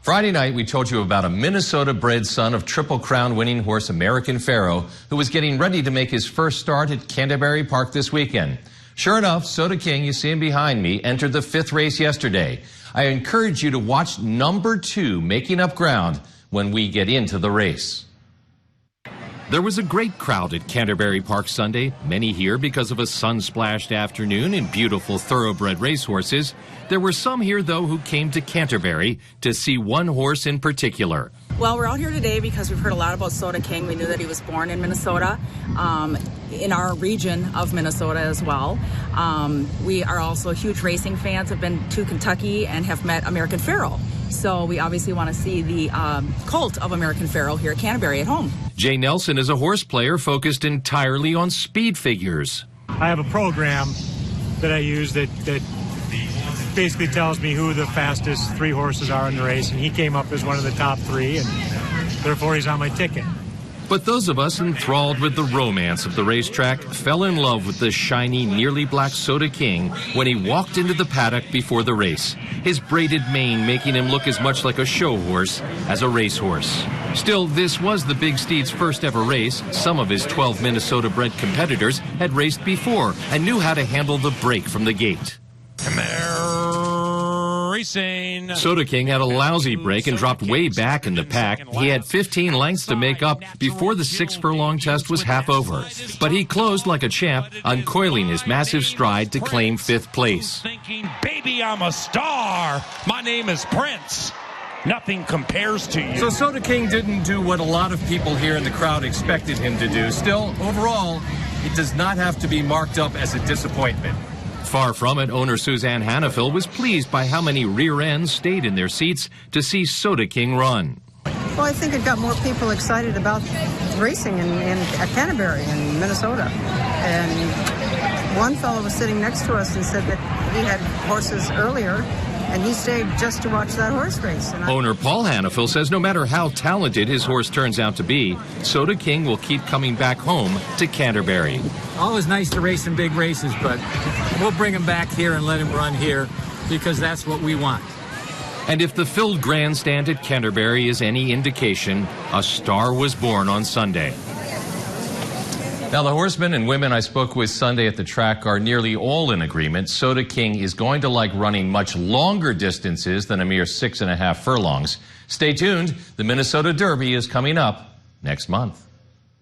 Friday night, we told you about a Minnesota-bred son of Triple Crown winning horse American Pharoah, who was getting ready to make his first start at Canterbury Park this weekend. Sure enough, Sota King, you see him behind me, entered the 5th race yesterday. I encourage you to watch number 2 making up ground when we get into the race. There was a great crowd at Canterbury Park Sunday, many here because of a sun-splashed afternoon and beautiful thoroughbred racehorses. There were some here, though, who came to Canterbury to see one horse in particular. Well, we're out here today because we've heard a lot about Sota King. We knew that he was born in Minnesota, in our region of Minnesota as well. We are also huge racing fans, have been to Kentucky and have met American Pharoah. So we obviously want to see the colt of American Pharoah here at Canterbury at home. Jay Nelson is a horse player focused entirely on speed figures. I have a program that I use that basically tells me who the fastest 3 horses are in the race, and he came up as one of the top 3, and therefore he's on my ticket. But those of us enthralled with the romance of the racetrack fell in love with the shiny, nearly black Sota King when he walked into the paddock before the race, his braided mane making him look as much like a show horse as a racehorse. Still, this was the Big Steed's first ever race. Some of his 12 Minnesota-bred competitors had raced before and knew how to handle the break from the gate. Racing. Sota King had a lousy break and dropped way back in the pack. He had 15 lengths to make up before the 6-furlong test was half over. But he closed like a champ, uncoiling his massive stride to claim 5th place. Thinking, baby, I'm a star. My name is Prince. Nothing compares to you. So Sota King didn't do what a lot of people here in the crowd expected him to do. Still, overall, it does not have to be marked up as a disappointment. Far from it, owner Suzanne Hannafil was pleased by how many rear ends stayed in their seats to see Sota King run. Well, I think it got more people excited about racing at Canterbury in Minnesota. And one fellow was sitting next to us and said that he had horses earlier, and he stayed just to watch that horse race. Owner Paul Hannafil says no matter how talented his horse turns out to be, Sota King will keep coming back home to Canterbury. Always nice to race in big races, but we'll bring him back here and let him run here because that's what we want. And if the filled grandstand at Canterbury is any indication, a star was born on Sunday. Now, the horsemen and women I spoke with Sunday at the track are nearly all in agreement. Sota King is going to like running much longer distances than a mere 6.5 furlongs. Stay tuned. The Minnesota Derby is coming up next month.